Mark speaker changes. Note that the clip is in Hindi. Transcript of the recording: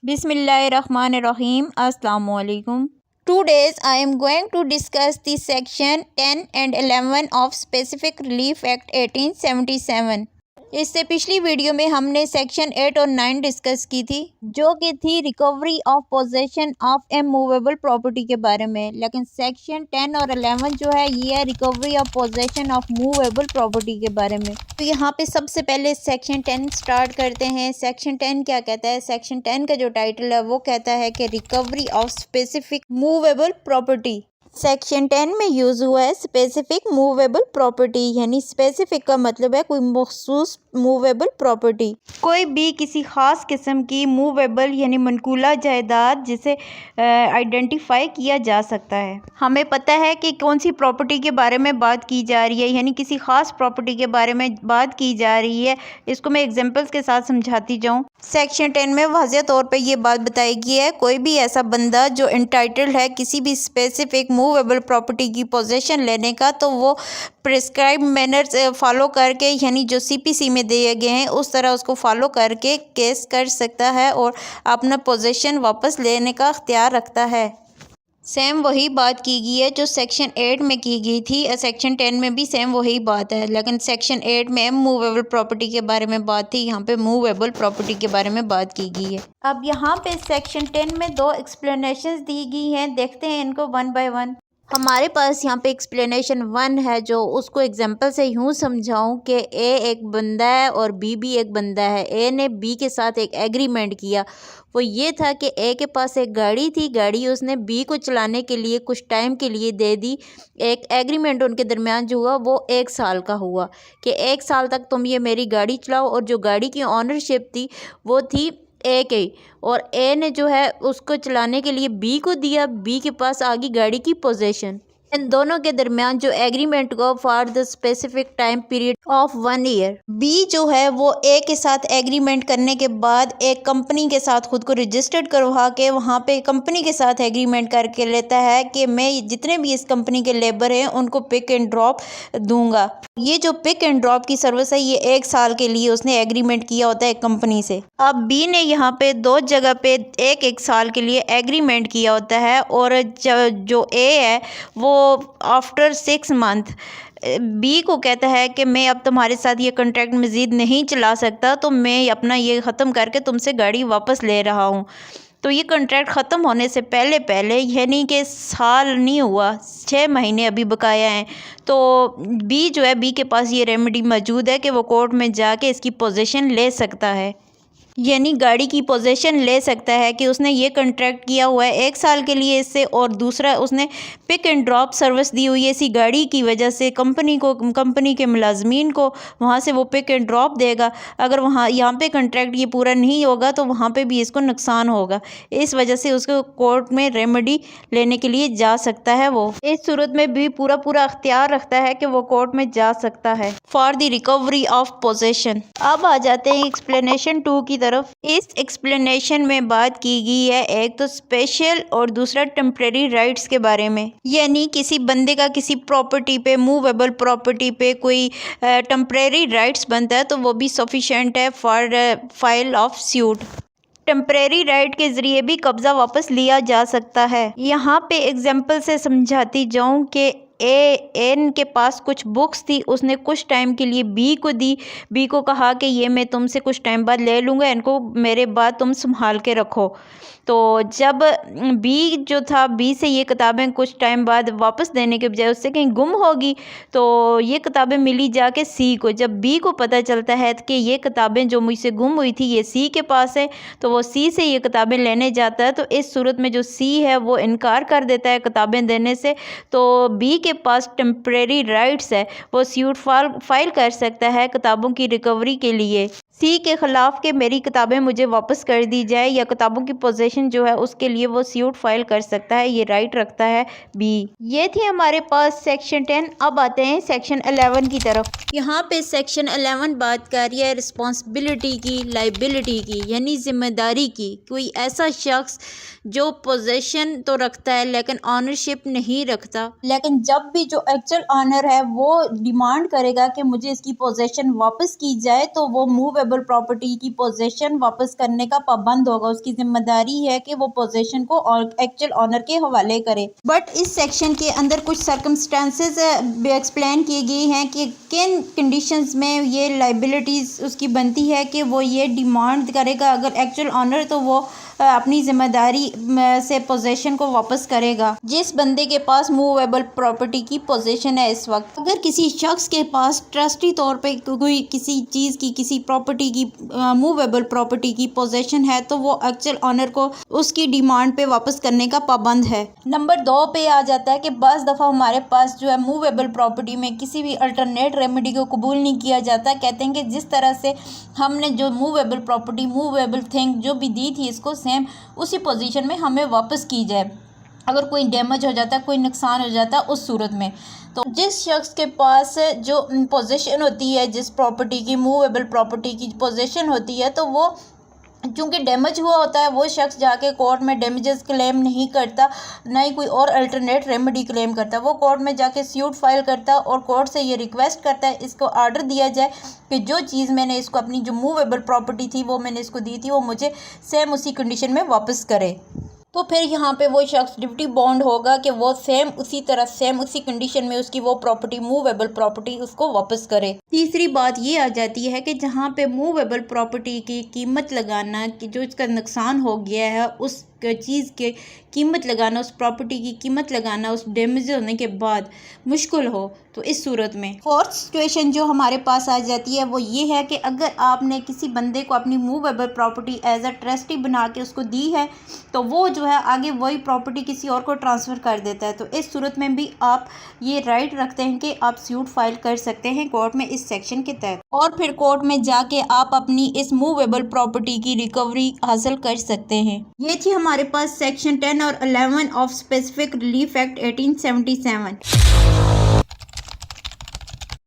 Speaker 1: Bismillahirrahmanirrahim. Assalamualaikum. Today I am going to discuss the section 10 and 11 of Specific Relief Act 1877. इससे पिछली वीडियो में हमने सेक्शन 8 और 9 डिस्कस की थी, जो कि थी recovery of possession of A movable property के बारे में। लेकिन सेक्शन 10 और 11 जो है ये है recovery of possession of movable property के बारे में। तो यहाँ पे सबसे पहले सेक्शन 10 स्टार्ट करते हैं। सेक्शन 10 क्या कहता है? सेक्शन 10 का जो टाइटल है वो कहता है कि recovery of specific movable property. Section 10 में यूज़ हुआ है स्पेसिफिक मूवेबल प्रॉपर्टी, यानी स्पेसिफिक का मतलब है कोई मखसूस मूवेबल प्रॉपर्टी, कोई भी किसी ख़ास किस्म की मूवेबल यानी मनकूला जायदाद जिसे आइडेंटिफाई किया जा सकता है। हमें पता है कि कौन सी प्रॉपर्टी के बारे में बात की जा रही है, यानी किसी ख़ास प्रॉपर्टी के बारे में बात की जा रही है। इसको मैं एग्जांपल्स के साथ समझाती जाऊँ। सेक्शन 10 में वाज़ेह तौर पे ये बात बताई गई है, कोई भी ऐसा बंदा जो इंटाइटल्ड है किसी भी स्पेसिफिक मूवेबल प्रॉपर्टी की पोजीशन लेने का, तो वो प्रिस्क्राइब मैनर्स फॉलो करके, यानी जो सीपीसी में दिए गए हैं उस तरह उसको फॉलो करके केस कर सकता है और अपना पोजीशन वापस लेने का अख्तियार रखता है। सेम वही बात की गई है जो सेक्शन 8 में की गई थी। सेक्शन 10 में भी सेम वही बात है, लेकिन सेक्शन 8 में मूवेबल प्रॉपर्टी के बारे में बात थी, यहाँ पे मूवेबल प्रॉपर्टी के बारे में बात की गई है। अब यहाँ पे सेक्शन 10 में दो एक्सप्लेनेशंस दी गई हैं, देखते हैं इनको वन बाय वन। हमारे पास यहाँ पे एक्सप्लेनेशन 1 है, जो उसको एग्जांपल से यूँ समझाऊँ कि ए एक बंदा है और बी भी एक बंदा है। ए ने बी के साथ एक एग्रीमेंट किया, वो ये था कि ए के पास एक गाड़ी थी, गाड़ी उसने बी को चलाने के लिए कुछ टाइम के लिए दे दी। एक एग्रीमेंट उनके दरमियान जो हुआ वो 1 साल का हुआ कि 1 साल तक तुम ये मेरी गाड़ी चलाओ, और जो गाड़ी की ऑनरशिप थी वो थी ए के, और ए ने जो है उसको चलाने के लिए बी को दिया, बी के पास आ गई गाड़ी की पोजीशन। इन दोनों के दरमियान जो एग्रीमेंट को for the specific time period of 1 year. बी जो है वो ए के साथ एग्रीमेंट करने के बाद एक कंपनी के साथ खुद को रजिस्टर्ड करवा के वहाँ पे कंपनी के साथ एग्रीमेंट करके लेता है कि मैं जितने भी इस कंपनी के लेबर हैं उनको पिक एंड ड्रॉप दूंगा। ये जो पिक एंड ड्रॉप की सर्विस है ये 1 साल के लिए उसने एग्रीमेंट किया होता है एक कंपनी से। अब बी ने यहाँ पे 2 जगह पे एक साल के लिए एग्रीमेंट किया होता है, और जो ए है वो आफ्टर 6 मंथ बी को कहता है कि मैं अब तुम्हारे साथ ये कॉन्ट्रैक्ट मज़ीद नहीं चला सकता, तो मैं अपना ये ख़त्म करके तुमसे गाड़ी वापस ले रहा हूँ। तो ये कॉन्ट्रैक्ट ख़त्म होने से पहले पहले, यानी कि साल नहीं हुआ, 6 महीने अभी बकाया हैं, तो बी जो है, बी के पास ये रेमेडी मौजूद है कि वो कोर्ट में जाके इसकी पोजीशन ले सकता है, यानी गाड़ी की पोजीशन ले सकता है कि उसने ये कॉन्ट्रैक्ट किया हुआ है 1 साल के लिए इससे, और दूसरा उसने पिक एंड ड्रॉप सर्विस दी हुई है इसी गाड़ी की वजह से कंपनी को, कंपनी के मुलाजमीन को वहाँ से वो पिक एंड ड्रॉप देगा। अगर वहाँ यहाँ पे कॉन्ट्रैक्ट ये पूरा नहीं होगा तो वहाँ पे भी इसको नुकसान होगा, इस वजह से उसको कोर्ट में रेमेडी लेने के लिए जा सकता है। वो इस सूरत में भी पूरा अख्तियार रखता है कि वो कोर्ट में जा सकता है for the recovery of possession. अब आ जाते हैं एक्सप्लेनेशन 2 की तरफ। इस एक्सप्लेनेशन में बात की गई है एक तो स्पेशल और दूसरा टेम्परेरी राइट्स के बारे में, यानी किसी बंदे का किसी प्रॉपर्टी पे, मूवेबल प्रॉपर्टी पे कोई टेम्परेरी राइट्स बनता है तो वो भी सफिशेंट है for file of suit. Temporary right के ज़रिए भी कब्ज़ा वापस लिया जा सकता है। यहाँ पे एग्जांपल से समझाती जाऊँ कि एन के पास कुछ बुक्स थी, उसने कुछ टाइम के लिए बी को दी, बी को कहा कि ये मैं तुमसे कुछ टाइम बाद ले लूँगा, इनको मेरे बाद तुम संभाल के रखो। तो जब बी जो था, बी से ये किताबें कुछ टाइम बाद वापस देने के बजाय उससे कहीं गुम होगी, तो ये किताबें मिली जाके सी को। जब बी को पता चलता है कि ये किताबें जो मुझसे गुम हुई थी ये सी के पास है, तो वो सी से ये किताबें लेने जाता है। तो इस सूरत में जो सी है वो इनकार कर देता है किताबें देने से, तो बी के पास टेम्परेरी राइट्स है, वो सूट फाइल कर सकता है किताबों की रिकवरी के लिए सी के ख़िलाफ़ कि मेरी किताबें मुझे वापस कर दी जाए, या किताबों की पोजीशन जो है उसके लिए वो सूट फाइल कर सकता है, ये राइट रखता है बी। ये थी हमारे पास सेक्शन 10। अब आते हैं सेक्शन 11 की तरफ। यहाँ पे सेक्शन 11 बात कर रही है रिस्पॉन्सिबिलिटी की, लाइबिलिटी की, यानी ज़िम्मेदारी की। कोई ऐसा शख्स जो पोजीशन तो रखता है लेकिन ऑनरशिप नहीं रखता, लेकिन जब भी जो एक्चुअल ऑनर है वो डिमांड करेगा कि मुझे इसकी पोजीशन वापस की जाए, तो वो मूवेबल मूवेबल प्रॉपर्टी की पोजेशन वापस करने का पाबंद होगा। उसकी जिम्मेदारी है कि वो पोजेशन को एक्चुअल ऑनर के हवाले करे। बट इस सेक्शन के अंदर कुछ सर्कमस्टांसेस एक्सप्लेन किए गए हैं कि किन कंडीशंस में ये लाइबिलिटीज़ उसकी बनती है कि वो ये डिमांड करेगा अगर एक्चुअल ऑनर, तो वो अपनी ज़िम्मेदारी से पोजेशन को वापस करेगा। जिस बंदे के पास मूवेबल प्रॉपर्टी की पोजेशन है इस वक्त, अगर किसी शख्स के पास ट्रस्टी तौर पे कोई किसी चीज़ की, किसी प्रॉपर्टी की, मूवेबल प्रॉपर्टी की पोजेशन है, तो वो एक्चुअल ऑनर को उसकी डिमांड पे वापस करने का पाबंद है। नंबर 2 पे आ जाता है कि बाज़ दफ़ा हमारे पास जो है मूवेबल प्रॉपर्टी में किसी भी अल्टरनेट रेमेडी को कबूल नहीं किया जाता। कहते हैं कि जिस तरह से हमने जो मूवेबल प्रॉपर्टी, मूवेबल थिंग जो भी दी थी, इसको सेम उसी पोजीशन में हमें वापस की जाए। अगर कोई डैमेज हो जाता है, कोई नुकसान हो जाता है, उस सूरत में तो जिस शख्स के पास जो पोजीशन होती है, जिस प्रॉपर्टी की, मूवेबल प्रॉपर्टी की पोजीशन होती है, तो वो चूँकि डैमेज हुआ होता है, वो शख्स जाके कोर्ट में डैमेजेस क्लेम नहीं करता, ना ही कोई और अल्टरनेट रेमेडी क्लेम करता। वो कोर्ट में जाके सूट फाइल करता है और कोर्ट से ये रिक्वेस्ट करता है, इसको ऑर्डर दिया जाए कि जो चीज़ मैंने इसको, अपनी जो मूवेबल प्रॉपर्टी थी वो मैंने इसको दी थी, वो मुझे सेम उसी कंडीशन में वापस करे। तो फिर यहाँ पे वो शख्स ड्यूटी बॉन्ड होगा कि वो सेम उसी तरह, सेम उसी कंडीशन में उसकी वो प्रॉपर्टी, मूवेबल प्रॉपर्टी, उसको वापस करे। तीसरी बात ये आ जाती है कि जहाँ पे मूवेबल प्रॉपर्टी की कीमत लगाना, कि जो इसका नुकसान हो गया है उस चीज़ के कीमत लगाना, उस प्रॉपर्टी की कीमत लगाना उस डैमेज होने के बाद मुश्किल हो, तो इस सूरत में फोर्थ सिचुएशन जो हमारे पास आ जाती है वो ये है कि अगर आपने किसी बंदे को अपनी movable property as a trustee बना के उसको दी है, तो वो जो है आगे वही प्रॉपर्टी किसी और को ट्रांसफ़र कर देता है। तो इस सूरत में भी आप ये राइट रखते हैं कि आप सूट फाइल कर सकते हैं कोर्ट में इस सेक्शन के तहत, और फिर कोर्ट में जाके आप अपनी इस मूवेबल प्रॉपर्टी की रिकवरी हासिल कर सकते हैं। ये थी हमारे पास सेक्शन 10 और 11 ऑफ स्पेसिफिक रिलीफ एक्ट 1877।